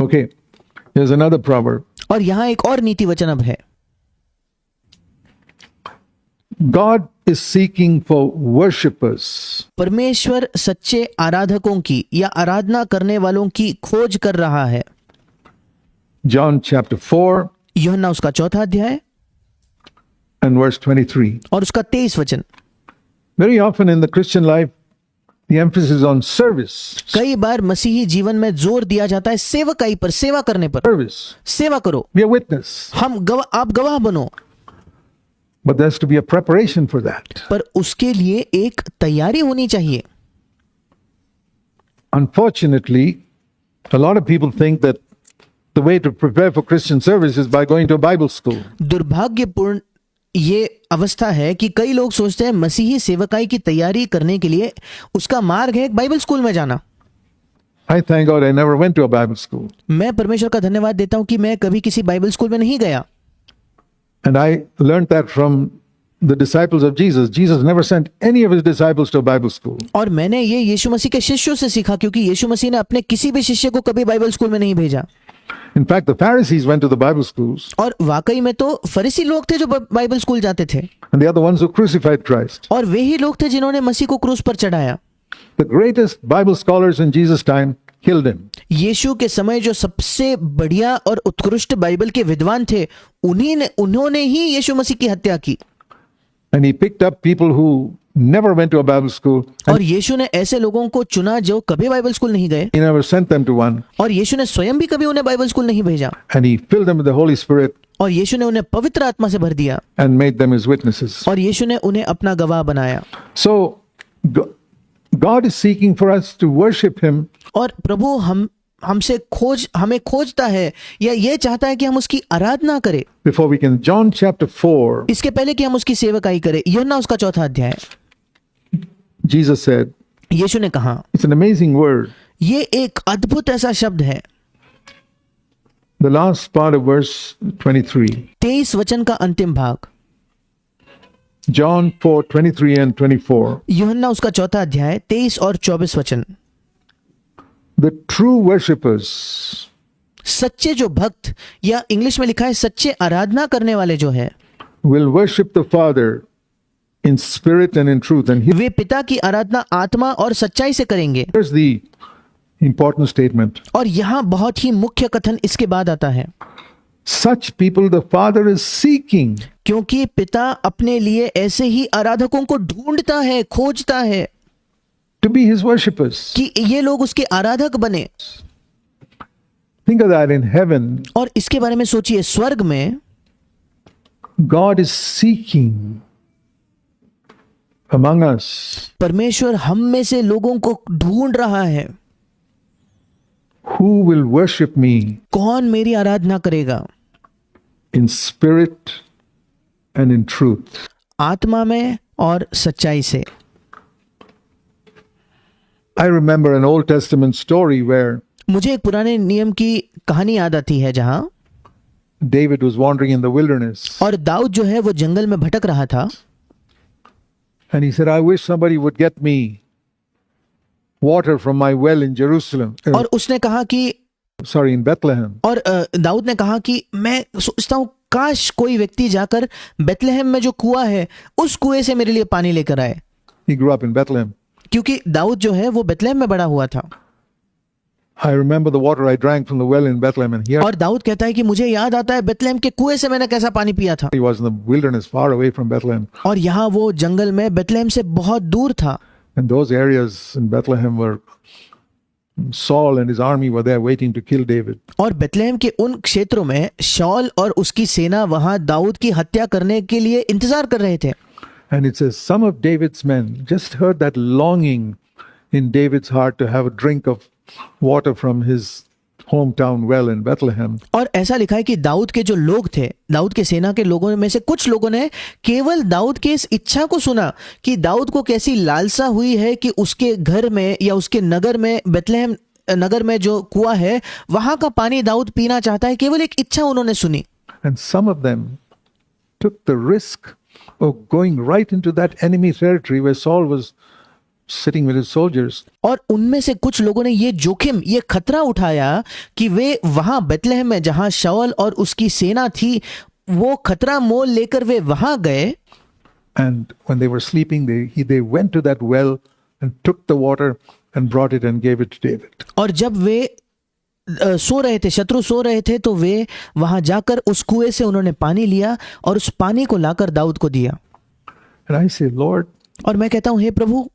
Okay, here's another proverb. और यहाँ एक और नीति वचन अब है, God is seeking for worshippers. परमेश्वर सच्चे आराधकों की या आराधना करने वालों की खोज कर रहा है। John chapter 4 यूहन्ना उसका 4 अध्याय and verse 23. और उसका 23 वचन। Very often in the Christian life, the emphasis is on service. कई बार मसीही जीवन में जोर दिया जाता है सेवकाई पर, सेवा करने पर। Service. सेवा करो, Be a witness. आप गवाह बनो। But there's to be a preparation for that. पर उसके लिए एक तैयारी होनी चाहिए। Unfortunately, a lot of people think that the way to prepare for Christian service is by going to a Bible school. दुर्भाग्यपूर्ण ये अवस्था है कि कई लोग सोचते हैं मसीही सेवकाई की तैयारी करने के लिए उसका मार्ग है बाइबल स्कूल में जाना। I thank God I never went to a Bible school. मैं परमेश्वर का धन्यवाद देता हूं कि मैं कभी किसी बाइबल स्कूल में नहीं गया। And I learned that from the disciples of Jesus. Jesus never sent any of his disciples to a Bible school. और मैंने ये यीशु मसीह के शिष्यों से सीखा, क्योंकि यीशु मसीह ने अपने किसी भी शिष्य को कभी बाइबल स्कूल में नहीं भेजा। In fact, the Pharisees went to the Bible schools, और वाकई में तो फरीसी लोग थे जो बाइबल स्कूल जाते थे, and they are the ones who crucified Christ. और वे ही लोग थे जिन्होंने मसीह को क्रूस पर चढ़ाया। The greatest Bible scholars in Jesus' time killed him. यीशु के समय जो सबसे बढ़िया और उत्कृष्ट बाइबल के विद्वान थे, उन्होंने ही यीशु मसीह की हत्या की। And he picked up people who never went to a Bible school. और यीशु ने ऐसे लोगों को चुना जो कभी बाइबल स्कूल नहीं गए, He never sent them to one. और यीशु ने स्वयं भी कभी उन्हें बाइबल स्कूल नहीं भेजा, And he filled them with the Holy Spirit और यीशु ने उन्हें पवित्र आत्मा से भर दिया, and made them his witnesses. और यीशु ने उन्हें अपना गवाह बनाया। So, God is seeking for us to worship him. और प्रभु हमें खोजता है या ये चाहता है कि हम उसकी आराधना करें Before we can, John chapter 4, इसके पहले कि हम उसकी सेवकाई करें। यूहन्ना उसका 4 अध्याय। Jesus said, यीशु ने कहा, it's an amazing word. ये एक अद्भुत ऐसा शब्द है। The last part of verse 23. 23 वचन का अंतिम भाग, John 4, 23 and 24. यूहन्ना उसका 4 अध्याय 23 और 24 वचन। The true worshippers सच्चे जो भक्त, या इंग्लिश में लिखा है सच्चे आराधना करने वाले जो है, will worship the Father in spirit and in truth. And वे पिता की आराधना आत्मा और सच्चाई से करेंगे। here's the important statement. और यहाँ बहुत ही मुख्य कथन इसके बाद आता है, Such people the Father is seeking. क्योंकि पिता अपने लिए ऐसे ही आराधकों को ढूंढता है, खोजता है To be his worshippers. कि ये लोग उसके आराधक बने। Think of that in heaven. और इसके बारे में सोचिए, स्वर्ग में God is seeking among us परमेश्वर हम में से लोगों को ढूंढ रहा है, who will worship me कौन मेरी आराधना करेगा in spirit and in truth. आत्मा में और सच्चाई से। I remember an Old Testament story where मुझे एक पुराने नियम की कहानी याद आती है जहां David was wandering in the wilderness और दाऊद जो है वो जंगल में भटक रहा था, and he said, I wish somebody would get me water from my well in Jerusalem. और उसने कहा कि In Bethlehem. और दाऊद ने कहा कि मैं सोचता हूं काश कोई व्यक्ति जाकर बेथलेहम में जो कुआं है उस कुएं से मेरे लिए पानी लेकर आए। He grew up in Bethlehem. क्योंकि दाऊद जो है वो बेथलेहम में बड़ा हुआ था। I remember the water I drank from the well in Bethlehem, and here और दाऊद कहता है कि मुझे याद आता है बेथलेहम के कुएं से मैंने कैसा पानी पिया था। he was in the wilderness far away from Bethlehem. और यहाँ वो जंगल में बेथलेहम से बहुत दूर था। And those areas in Bethlehem were Saul and his army were there waiting to kill David. और बेथलेहम के उन क्षेत्रों में शौल और उसकी सेना वहां दाऊद की हत्या करने के लिए इंतजार कर रहे थे। And it says some of David's men just heard that longing in David's heart to have a drink of water from his hometown well in Bethlehem. और ऐसा लिखा है कि दाऊद के जो लोग थे, दाऊद के सेना के लोगों में से कुछ लोगों ने केवल दाऊद के इस इच्छा को सुना कि दाऊद को कैसी लालसा हुई है कि उसके घर में या उसके नगर में, बेथलेहम नगर में जो कुआं है वहां का पानी दाऊद पीना चाहता है। केवल एक इच्छा उन्होंने सुनी। And some of them took the risk of going right into that enemy territory where Saul was sitting with his soldiers. और उनमें से कुछ लोगों ने ये जोखिम, ये खतरा उठाया कि वे वहां बेतलहम में जहां शाऊल और उसकी सेना थी, वो खतरा मोल लेकर वे वहां गए। And when they were sleeping, they went to that well and took the water and brought it and gave it to David. और जब वे सो रहे थे, शत्रु सो रहे थे, तो वे वहां जाकर उस कुएं से उन्होंने पानी लिया और उस पानी को लाकर दाऊद को दिया। And I say, Lord, और मैं कहता हूं, हे प्रभु,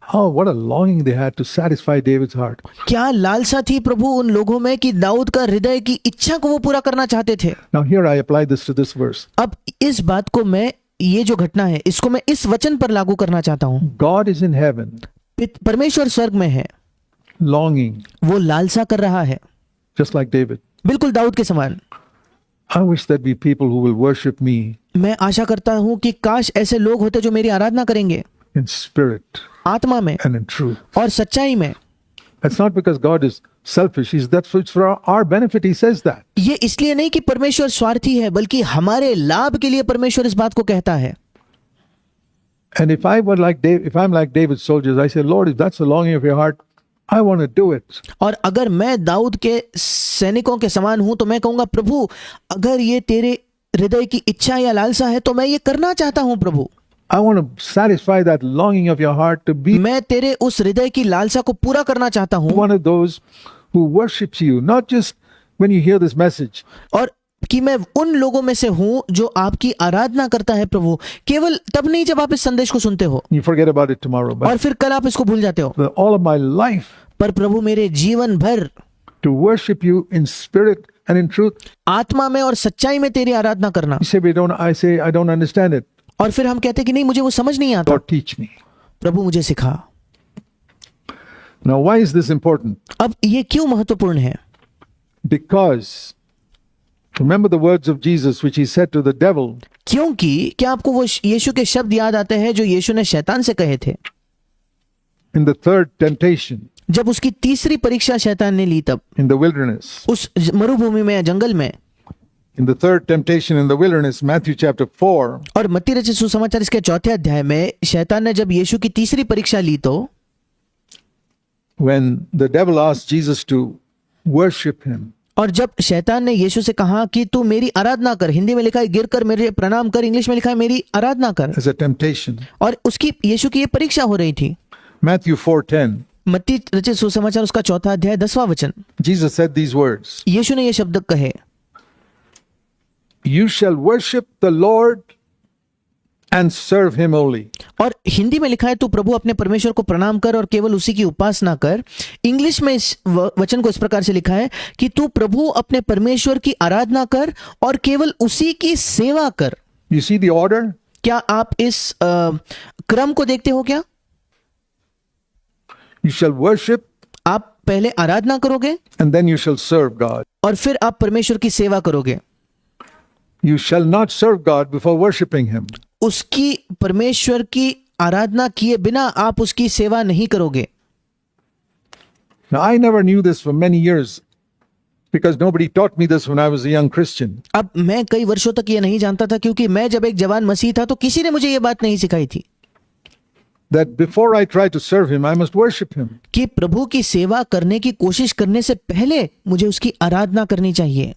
what a longing they had to satisfy David's heart. क्या लालसा थी प्रभु उन लोगों में कि दाऊद का हृदय की इच्छा को वो पूरा करना चाहते थे। Now here I apply this to this verse. अब इस बात को मैं, ये जो घटना है, इसको मैं इस वचन पर लागू करना चाहता हूं। God is in heaven, परमेश्वर स्वर्ग में है, longing, वो लालसा कर रहा है, just like David. बिल्कुल दाऊद के समान। I wish there be people who will worship me मैं आशा करता हूं कि काश ऐसे लोग होते जो मेरी आराधना करेंगे in spirit आत्मा में and in truth. और सच्चाई में। That's not because God is selfish. That's for our benefit. He says that. ये इसलिए नहीं कि परमेश्वर स्वार्थी है, बल्कि हमारे लाभ के लिए परमेश्वर इस बात को कहता है। And if I'm like David's soldiers, I say, Lord, if that's the longing of your heart, I want to do it. और अगर मैं दाऊद के सैनिकों के समान हूं तो मैं कहूंगा, प्रभु अगर ये तेरे हृदय की इच्छा या लालसा है तो मैं ये करना चाहता हूं प्रभु। I want to satisfy that longing of your heart to be मैं तेरे उस हृदय की लालसा को पूरा करना चाहता हूं, one of those who worships you, not just when you hear this message. और कि मैं उन लोगों में से हूं जो आपकी आराधना करता है प्रभु, केवल तब नहीं जब आप इस संदेश को सुनते हो You forget about it tomorrow. और But फिर कल आप इसको भूल जाते हो। all of my life पर प्रभु मेरे जीवन भर to worship you in spirit and in truth. आत्मा में और सच्चाई में तेरी आराधना करना। You say I say I don't understand it. और फिर हम कहते कि नहीं, मुझे वो समझ नहीं आता। Lord, teach me. प्रभु मुझे सिखा। Now, why is this important? अब ये क्यों महत्वपूर्ण है? Because remember the words of Jesus which he said to the devil. क्योंकि क्या आपको वो यीशु के शब्द याद आते हैं जो यीशु ने शैतान से कहे थे In the third temptation जब उसकी तीसरी परीक्षा शैतान ने ली, तब in the wilderness. उस मरुभूमि में या जंगल में। In the third temptation in the wilderness, Matthew chapter 4, और मत्ती रचित सुसमाचार इसके 4थे अध्याय में शैतान ने जब यीशु की तीसरी परीक्षा ली, तो when the devil asked Jesus to worship him, और जब शैतान ने यीशु से कहा कि तू मेरी आराधना कर, हिंदी में लिखा है गिर कर मेरे प्रणाम कर, इंग्लिश में लिखा है मेरी आराधना कर, as a temptation. और उसकी यीशु की ये परीक्षा हो रही थी। Matthew 4:10, मत्ती रचित सुसमाचार उसका 4था अध्याय 10वां वचन, Jesus said these words, यीशु ने ये शब्द कहे, You shall worship the Lord and serve him only. और हिंदी में लिखा है तू प्रभु अपने परमेश्वर को प्रणाम कर और केवल उसी की उपासना कर। इंग्लिश में इस वचन को इस प्रकार से लिखा है कि तू प्रभु अपने परमेश्वर की आराधना कर और केवल उसी की सेवा कर। You see the order? क्या आप इस क्रम को देखते हो क्या? You shall worship आप पहले आराधना करोगे and then you shall serve God. और फिर आप परमेश्वर की सेवा करोगे। You shall not serve God before worshiping him. उसकी, परमेश्वर की आराधना किए बिना आप उसकी सेवा नहीं करोगे। Now, I never knew this for many years because nobody taught me this when I was a young Christian. अब मैं कई वर्षों तक ये नहीं जानता था, क्योंकि मैं जब एक जवान मसीह था तो किसी ने मुझे ये बात नहीं सिखाई थी That before I try to serve him, I must worship him. कि प्रभु की सेवा करने की कोशिश करने से पहले मुझे उसकी आराधना करनी चाहिए।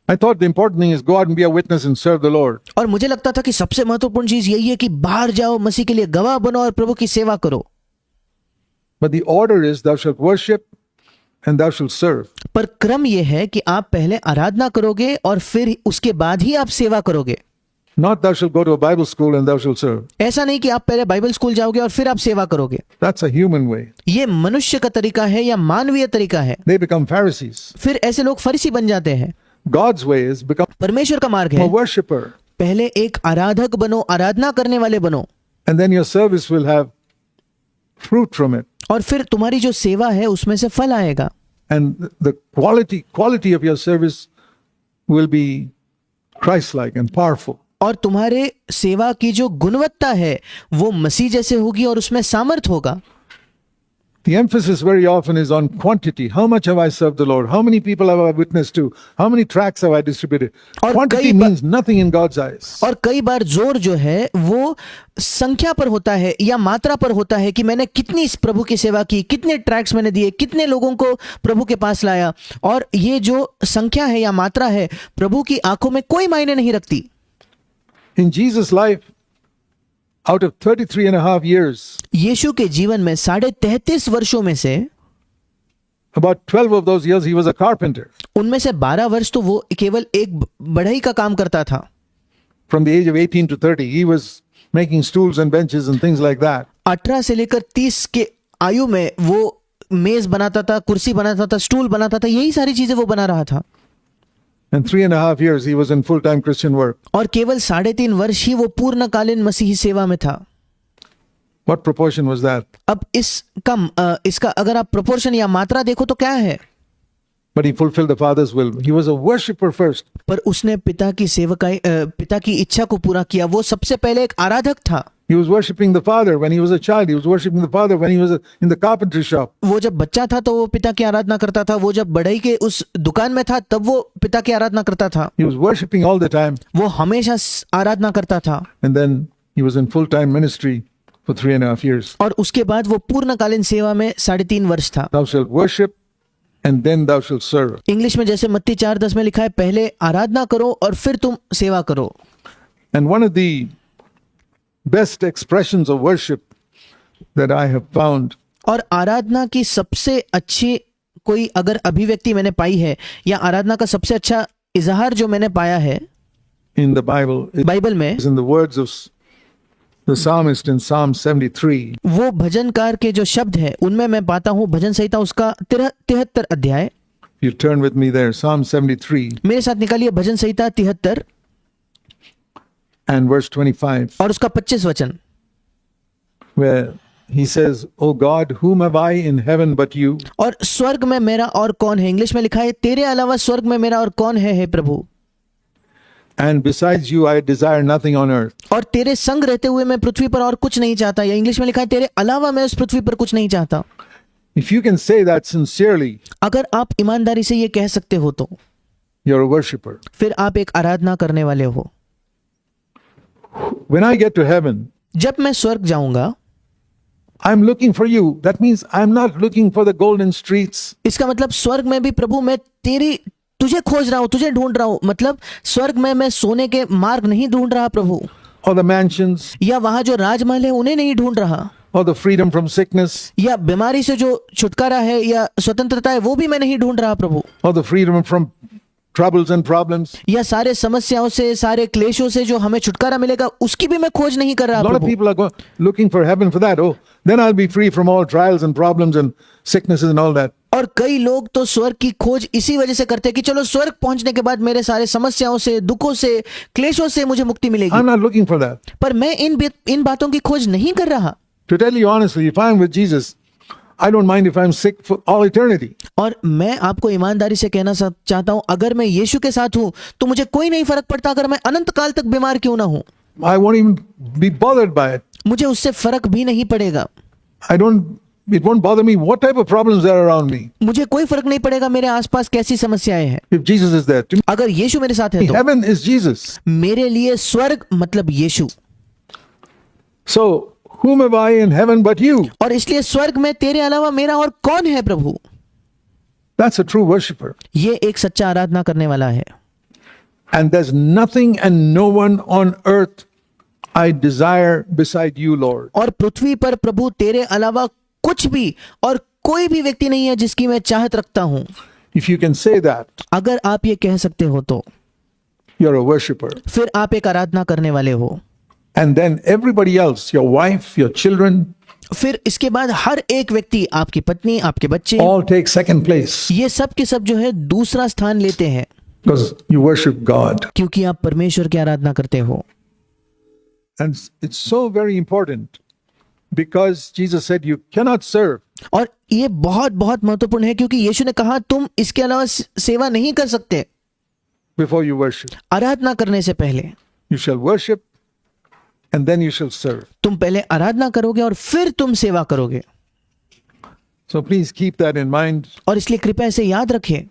I thought the important thing is go out and be a witness and serve the Lord. और मुझे लगता था कि सबसे महत्वपूर्ण चीज यही है कि बाहर जाओ, मसीह के लिए गवाह बनो और प्रभु की सेवा करो। But the order is thou shalt worship and thou shalt serve. पर क्रम यह है कि आप पहले आराधना करोगे और फिर उसके बाद ही आप सेवा करोगे। Not thou shalt go to a Bible school and thou shalt serve. ऐसा नहीं कि आप पहले बाइबल स्कूल जाओगे और फिर आप सेवा करोगे। That's a human way. ये मनुष्य का तरीका है या मानवीय तरीका है। They become Pharisees. फिर ऐसे लोग फरीसी बन जाते हैं। God's way is become परमेश्वर का मार्ग a है worshipper. पहले एक आराधक बनो, आराधना करने वाले बनो, And then your service will have fruit from it. और फिर तुम्हारी जो सेवा है उसमें से फल आएगा। And the quality of your service will be Christ-like and powerful. और तुम्हारे सेवा की जो गुणवत्ता है वो मसीह जैसे होगी और उसमें सामर्थ होगा। The emphasis very often is on quantity. How much have I served the Lord? How many people have I witnessed to? How many tracts have I distributed? और Quantity कई बार- means nothing in God's eyes. और कई बार जोर जो है वो संख्या पर होता है या मात्रा पर होता है कि मैंने कितनी इस प्रभु की सेवा की, कितने ट्रैक्स मैंने दिए, कितने लोगों को प्रभु के पास लाया। और ये जो संख्या है या मात्रा है प्रभु की आंखों में कोई मायने नहीं रखती। In Jesus' life, out of 33 and a half years, यीशु के जीवन में 33.5 वर्षों में से about 12 of those years he was a carpenter. उनमें से 12 वर्ष तो वो केवल एक बढ़ई का काम करता था। From the age of 18 to 30, he was making stools and benches and things like that. 18 से लेकर 30 के आयु में वो मेज बनाता था, कुर्सी बनाता था, स्टूल बनाता था, यही सारी चीजें वो बना रहा था। And 3.5 years he was in full-time Christian work. और केवल 3.5 वर्ष ही वो पूर्णकालीन मसीही सेवा में था। What proportion was that? अब इसका अगर आप प्रोपोर्शन या मात्रा देखो तो क्या है? But he fulfilled the Father's will. He was a worshipper first. पर उसने पिता की इच्छा को पूरा किया। वो सबसे पहले एक आराधक था। He was worshiping the Father when he was a child. He was worshiping the Father when he was in the carpentry shop. वो जब बच्चा था तो वो पिता की आराधना करता था। वो जब बढ़ई के उस दुकान में था तब वो पिता की आराधना करता था। He was worshiping all the time. वो हमेशा आराधना करता था। And then he was in full-time ministry for 3.5 years. और उसके बाद वो पूर्णकालीन सेवा में 3.5 वर्ष था। Thou shalt worship and then thou shalt serve. English में जैसे मत्ती 4:10 में लिखा है, पहले आराधना करो और फिर तुम सेवा करो। And one of the best expressions of worship that I have found और आराधना की सबसे अच्छी कोई अगर अभिव्यक्ति मैंने पाई है या आराधना का सबसे अच्छा इजहार जो मैंने पाया है in the Bible बाइबल में, is in the words of the psalmist in Psalm 73. वो भजनकार के जो शब्द है उनमें मैं पाता हूँ भजन संहिता उसका 73 अध्याय। You turn with me there, Psalm 73 मेरे साथ निकालिए भजन संहिता 73 and verse 25, और उसका 25 वचन, where he says, O God, whom have I in heaven but you? और स्वर्ग में मेरा और कौन है। इंग्लिश में लिखा है, तेरे अलावा स्वर्ग में मेरा और कौन है, हे प्रभु। And besides you, I desire nothing on earth. और तेरे संग रहते हुए मैं पृथ्वी पर और कुछ नहीं चाहता। या इंग्लिश में लिखा है, तेरे अलावा मैं उस पृथ्वी पर कुछ नहीं चाहता। If you can say that sincerely, अगर आप ईमानदारी से ये कह सकते हो तो you're a worshipper. फिर आप एक आराधना करने वाले हो। When I get to heaven, जब मैं स्वर्ग जाऊंगा, I'm looking for you. That means I'm not looking for the golden streets. इसका मतलब स्वर्ग में भी प्रभु मैं तुझे खोज रहा हूं, तुझे ढूंढ रहा हूं। मतलब स्वर्ग में मैं सोने के मार्ग नहीं ढूंढ रहा प्रभु, Or the mansions, या वहां जो राजमहल है उन्हें नहीं ढूंढ रहा, or the freedom from sickness, या बीमारी से जो छुटकारा है या स्वतंत्रता है वो भी मैं नहीं ढूंढ रहा प्रभु, or the freedom from troubles and problems. या सारे समस्याओं से, सारे क्लेशों से जो हमें छुटकारा मिलेगा उसकी भी मैं खोज नहीं कर A रहा lot of Prabhu. people are looking for heaven for that. Oh, then I'll be free from all trials and problems and sicknesses and all that. और कई लोग तो स्वर्ग की खोज इसी वजह से करते हैं कि चलो स्वर्ग पहुंचने के बाद मेरे सारे समस्याओं से, दुखों से, क्लेशों से मुझे मुक्ति मिलेगी। I'm not looking for that. पर मैं इन बातों की खोज नहीं कर रहा। To tell you honestly, if I'm with Jesus, I don't mind if I'm sick for all eternity. और मैं आपको ईमानदारी से कहना चाहता हूं, अगर मैं यीशु के साथ हूं तो मुझे कोई नहीं फर्क पड़ता अगर मैं अनंत काल तक बीमार क्यों ना हूं। I won't even be bothered by it. मुझे उससे फर्क भी नहीं पड़ेगा। It won't bother me what type of problems there are around me. मुझे कोई फर्क नहीं पड़ेगा मेरे आसपास कैसी समस्याएं हैं, If Jesus is there. To me, अगर यीशु मेरे साथ है तो। heaven is Jesus. मेरे लिए स्वर्ग मतलब यीशु। So, whom have I in heaven but you? और इसलिए स्वर्ग में तेरे अलावा मेरा और कौन है प्रभु। That's a true worshipper. ये एक सच्चा आराधना करने वाला है। And there's nothing and no one on earth I desire beside you, Lord. और पृथ्वी पर प्रभु तेरे अलावा कुछ भी और कोई भी व्यक्ति नहीं है जिसकी मैं चाहत रखता हूं। If you can say that, अगर आप ये कह सकते हो तो you're a worshipper. फिर आप एक आराधना करने वाले हो। And then everybody else, your wife, your children, फिर इसके बाद हर एक व्यक्ति, आपकी पत्नी, आपके बच्चे, all take second place ये सब के सब जो है दूसरा स्थान लेते हैं because you worship God. क्योंकि आप परमेश्वर की आराधना करते हो। And it's so very important because Jesus said you cannot serve और ये बहुत बहुत महत्वपूर्ण है क्योंकि यीशु ने कहा तुम इसके अलावा सेवा नहीं कर सकते before you worship. आराधना करने से पहले। You shall worship and then you shall serve. तुम पहले आराधना करोगे और फिर तुम सेवा करोगे। So please keep that in mind. और इसलिए कृपया इसे याद रखें